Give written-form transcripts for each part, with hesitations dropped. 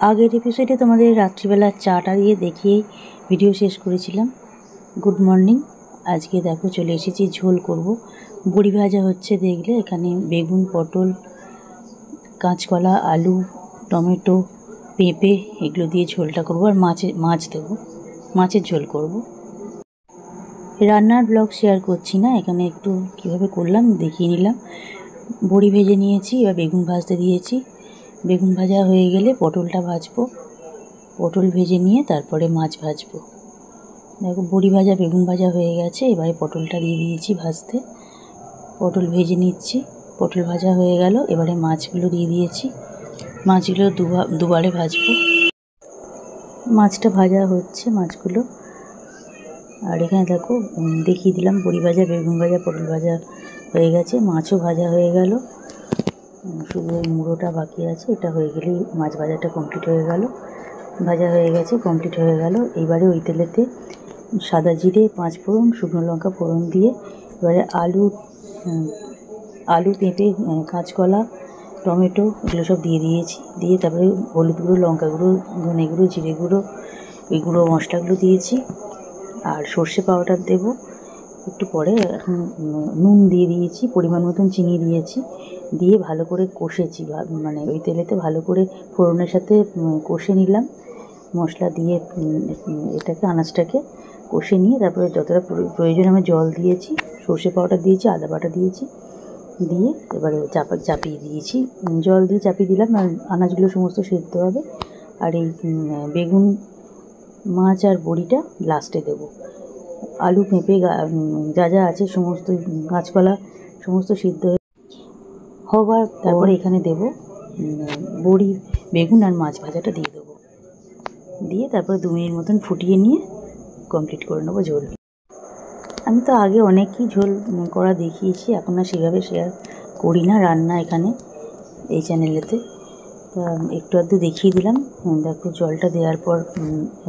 আগের এপিসোডে তোমাদের রাত্রিবেলা চাটা দিয়ে দেখিয়ে ভিডিও শেষ করেছিলাম। Good morning. আজকে দেখো চলে এসেছি, ঝোল করব। বড়ি ভাজা হচ্ছে দেখলে, এখানে বেগুন, পটল, কাঁচকলা, আলু, টমেটো, পেঁপে এগুলো দিয়ে ঝোলটা করব। আর মাছ দেবো, মাছের ঝোল করব। রান্নার ব্লগ শেয়ার করছি না, এখানে একটু কীভাবে করলাম দেখিয়ে নিলাম। বড়ি ভেজে নিয়েছি, এবার বেগুন ভাজতে দিয়েছি। বেগুন ভাজা হয়ে গেলে পটলটা ভাজবো, পটল ভেজে নিয়ে তারপরে মাছ ভাজবো। দেখো বড়ি ভাজা বেগুন ভাজা হয়ে গেছে, এবারে পটলটা দিয়ে দিয়েছি ভাজতে। পটল ভেজে নিচ্ছি, পটল ভাজা হয়ে গেল, এবারে মাছগুলো দিয়ে দিয়েছি। মাছগুলো দুবারে ভাজবো। মাছটা ভাজা হচ্ছে, মাছগুলো। আর এখানে দেখো দেখিয়ে দিলাম, বড়ি ভাজা বেগুন ভাজা পটল ভাজা হয়ে গেছে, মাছও ভাজা হয়ে গেল। শুধু ওই মুড়োটা বাকি আছে, এটা হয়ে গেলেই মাছ ভাজাটা কমপ্লিট হয়ে গেল। ভাজা হয়ে গেছে, কমপ্লিট হয়ে গেল। এবারে ওই তেলেতে সাদা জিরে, 5 ফোড়ন, শুকনো লঙ্কা ফোড়ন দিয়ে এবারে আলু, পেঁপে, কাঁচকলা, টমেটো এগুলো সব দিয়ে দিয়েছি। দিয়ে তারপরে হলুদ গুঁড়ো, লঙ্কা গুঁড়ো, ধনে গুঁড়ো, জিরে গুঁড়ো, এই গুঁড়ো মশলাগুলো দিয়েছি। আর সর্ষে পাউডার দেবো একটু পরে। এখন নুন দিয়ে দিয়েছি, পরিমাণ মতন চিনি দিয়েছি, দিয়ে ভালো করে কষেছি। মানে ওই তেলেতে ভালো করে ফোড়নের সাথে কষে নিলাম মশলা দিয়ে। এটাকে আনাজটাকে কষে নিয়ে তারপরে যতটা প্রয়োজন আমি জল দিয়েছি, সর্ষে পাউডার দিয়েছি, আদা বাটা দিয়েছি, দিয়ে এবারে চাপিয়ে দিয়েছি। জল দিয়ে চাপিয়ে দিলাম, আর আনাজগুলো সমস্ত সেদ্ধ হবে। আর এই বেগুন, মাছ আর বড়িটা লাস্টে দেবো। আলু, পেঁপে যা যা আছে সমস্ত, কাঁচকলা সমস্ত সিদ্ধ হবার তারপরে এখানে দেবো বড়ি, বেগুন আর মাছ ভাজাটা দিয়ে দেবো। দিয়ে তারপরে 2 মিনিট মতন ফুটিয়ে নিয়ে কমপ্লিট করে নেবো ঝোল। আমি তো আগে অনেকই ঝোল করা দেখিয়েছি, এখন আর সেভাবে শেয়ার করি না রান্না এখানে এই চ্যানেলেতে। তা একটু আধটু দেখিয়ে দিলাম। দেখো জলটা দেওয়ার পর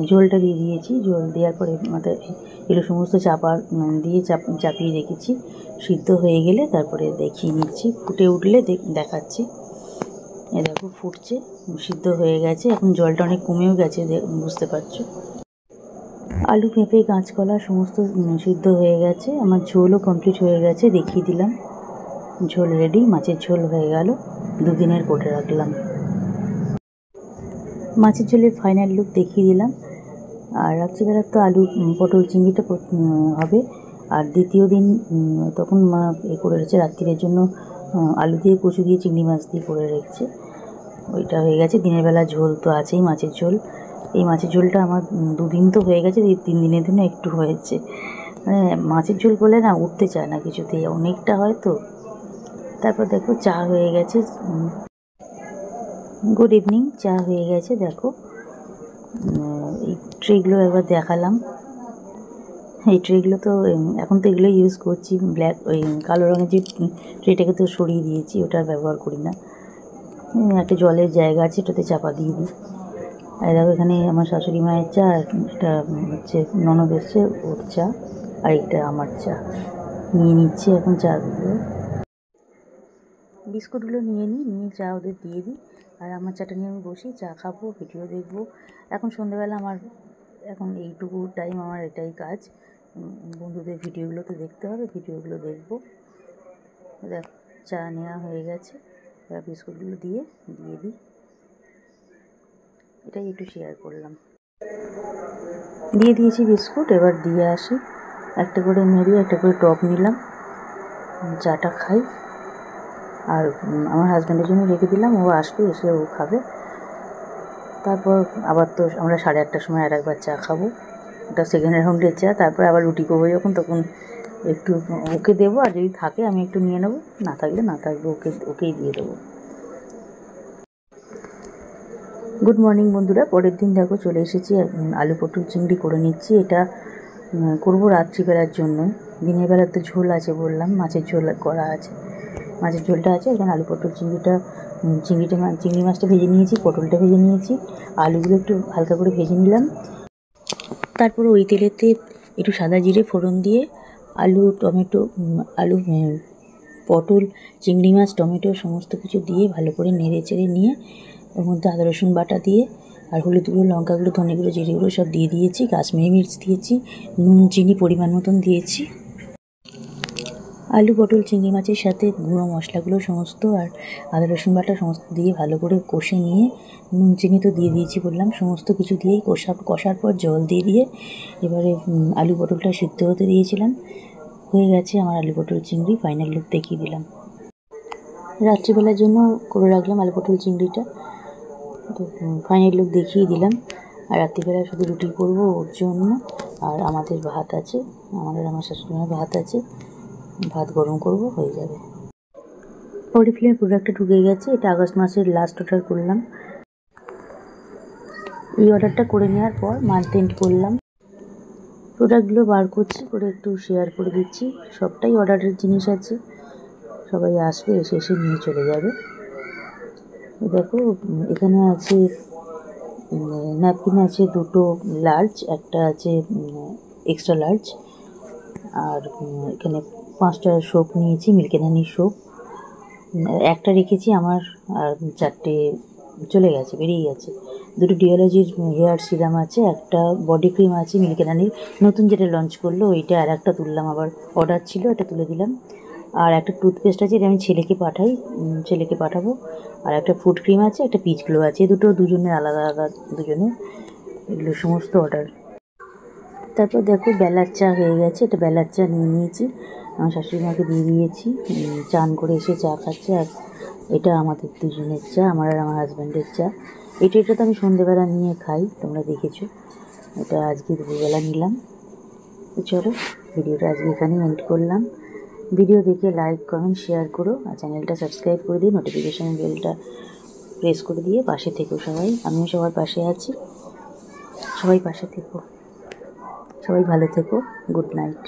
ঝোলটা দিয়ে দিয়েছি। ঝোল দেওয়ার পরে মাথায় এগুলো সমস্ত দিয়ে চাপিয়ে রেখেছি। সিদ্ধ হয়ে গেলে তারপরে দেখিয়ে নিচ্ছি, ফুটে উঠলে দেখাচ্ছি। এ দেখো ফুটছে, সিদ্ধ হয়ে গেছে। এখন জলটা অনেক কমেও গেছে, বুঝতে পারছো। আলু, পেঁপে, কাঁচকলা সমস্ত সিদ্ধ হয়ে গেছে। আমার ঝোলও কমপ্লিট হয়ে গেছে, দেখিয়ে দিলাম। ঝোল রেডি, মাছের ঝোল হয়ে গেল। 2 দিনের কোটে রাখলাম। মাছের ঝোলের ফাইনাল লুক দেখিয়ে দিলাম। আর রাত্রিবেলা তো আলু পটল চিংড়িটা হবে। আর দ্বিতীয় দিন তখন মা করে রেখেছে রাত্রিরের জন্য, আলু দিয়ে, কচু দিয়ে, চিংড়ি মাছ দিয়ে করে রেখেছে। ওইটা হয়ে গেছে। দিনের বেলা ঝোল তো আছেই, মাছের ঝোল। এই মাছের ঝোলটা আমার 2 দিন তো হয়ে গেছে, 3 দিনের জন্য একটু হয়েছে। মানে মাছের ঝোল করলে না উঠতে চায় না কিছুতেই, অনেকটা হয় তো। তারপর দেখো চা হয়ে গেছে। গুড ইভিনিং, চা হয়ে গেছে। দেখো এই ট্রেগুলো একবার দেখালাম। এই ট্রেগুলো তো এখন তো এগুলো ইউজ করছি। ব্ল্যাক ওই কালো রঙের যে ট্রেটাকে তো সরিয়ে দিয়েছি, ওটা আর ব্যবহার করি না। একটা জলের জায়গা আছে, এটাতে চাপা দিয়ে দিই। আর দেখো এখানে আমার শাশুড়ি মায়ের চা, এটা হচ্ছে ননদ এসছে ওর চা, আর এটা আমার চা। নিয়ে নিচ্ছি এখন চাগুলো, বিস্কুটগুলো নিয়ে চা ওদের দিয়ে দিই। আর আমার চাটা নিয়ে আমি বসি, চা খাবো, ভিডিও দেখবো। এখন সন্ধ্যেবেলা আমার এখন এইটুকু টাইম আমার এটাই কাজ। বন্ধুদের ভিডিওগুলো তো দেখতে হবে, ভিডিওগুলো দেখবো। দেখ চা নেওয়া হয়ে গেছে, এবার বিস্কুটগুলো দিয়ে দিই। এটাই একটু শেয়ার করলাম। দিয়ে দিয়েছি বিস্কুট, এবার দিয়ে আসি। একটা করে মেরিয়ে একটা করে টপ নিলাম, চাটা খাই। আর আমার হাজব্যান্ডের জন্য রেখে দিলাম, ও আসবে, এসে ও খাবে। তারপর আবার তো আমরা 8:30টার সময় আর একবার চা খাবো, ওটা সেকেন্ড রাউন্ডের চা। তারপর আবার রুটি করবো যখন, তখন একটু ওকে দেবো। আর যদি থাকে আমি একটু নিয়ে নেবো, না থাকলে ওকেই দিয়ে দেবো। গুড মর্নিং বন্ধুরা। পরের দিন দেখো চলে এসেছি, আলু পটল চিংড়ি করে নিচ্ছি। এটা করবো রাত্রিবেলার জন্য। দিনের বেলা তো ঝোল আছে বললাম, মাছের ঝোল করা আছে, মাছের ঝোলটা আছে। এখানে আলু পটল চিংড়ি মাছটা ভেজে নিয়েছি, পটলটা ভেজে নিয়েছি, আলুগুলো একটু হালকা করে ভেজে নিলাম। তারপর ওই তেলেতে একটু সাদা জিরে ফোড়ন দিয়ে আলু, টমেটো, পটল, চিংড়ি মাছ, টমেটো সমস্ত কিছু দিয়ে ভালো করে নেড়ে চেড়ে নিয়ে ওর মধ্যে আদা রসুন বাটা দিয়ে আর হলুদ গুঁড়ো, লঙ্কা গুঁড়ো, ধনে গুঁড়ো, জিরে গুঁড়ো সব দিয়ে দিয়েছি। কাশ্মীরি মির্চ দিয়েছি, নুন চিনি পরিমাণ মতন দিয়েছি। আলু পটল চিংড়ি মাছের সাথে গুঁড়ো মশলাগুলো সমস্ত আর আদা রসুন বাটা সমস্ত দিয়ে ভালো করে কষে নিয়ে, নুন চিনি তো দিয়ে দিয়েছি বললাম, সমস্ত কিছু দিয়েই কষার পর জল দিয়ে এবারে আলু পটলটা সিদ্ধ হতে দিয়েছিলাম। হয়ে গেছে আমার আলু পটল চিংড়ি। ফাইনাল লুক দেখিয়ে দিলাম। রাত্রিবেলার জন্য করে রাখলাম আলু পটল চিংড়িটা, তো ফাইনাল লুক দেখিয়ে দিলাম। আর রাত্রিবেলা শুধু রুটি করবো ওর জন্য, আর আমাদের ভাত আছে, আমার শাশুড়িমার ভাত আছে, ভাত গরম করব, হয়ে যাবে। অরিফ্লেমের প্রোডাক্টটা ঢুকে গেছে। এটা আগস্ট মাসের লাস্ট অর্ডার করলাম। এই অর্ডারটা করে নেওয়ার পর মান্থ এন্ড করলাম। প্রোডাক্টগুলো বার করছি, করে একটু শেয়ার করে দিচ্ছি। সবটাই অর্ডারের জিনিস আছে, সবাই আসবে, এসে নিয়ে চলে যাবে। দেখো এখানে আছে ন্যাপকিন আছে দুটো লার্জ, একটা আছে এক্সট্রা লার্জ, আর এখানে 5টা সোপ নিয়েছি, মিল্ক এন্ড হানির সোপ। একটা রেখেছি আমার, আর 4টে চলে গেছে, বেরিয়ে গেছে। দুটো ডিওলজির হেয়ার সিরাম আছে, একটা বডি ক্রিম আছে মিল্ক এন্ড হানির, নতুন যেটা লঞ্চ করলো ওইটা, আর একটা তুললাম, আবার অর্ডার ছিল এটা তুলে দিলাম। আর একটা টুথপেস্ট আছে, এটা আমি ছেলেকে পাঠাবো। আর একটা ফুড ক্রিম আছে, একটা পিচ গ্লো আছে। দুজনের আলাদা আলাদা, এগুলো সমস্ত অর্ডার। তারপর দেখো বেলার চা হয়ে গেছে, এটা বেলার চা নিয়ে নিয়েছি, আমার শাশুড়িমাকে দিয়ে দিয়েছি। চান করে এসে চা খাচ্ছে। আর এটা আমাদের দুজনের চা, আমার আর আমার হাজব্যান্ডের চা। এটা তো আমি সন্ধেবেলা নিয়ে খাই, তোমরা দেখেছো। এটা আজকে দুপুরবেলা নিলাম। তো চলো ভিডিওটা আজকে এখানেই এন্ড করলাম। ভিডিও দেখে লাইক কমেন্ট শেয়ার করো, আর চ্যানেলটা সাবস্ক্রাইব করে দিয়ে নোটিফিকেশান বেলটা প্রেস করে দিয়ে পাশে থেকো সবাই। আমিও সবার পাশে আছি, সবাই পাশে থেকো, সবাই ভালো থেকো। Good night.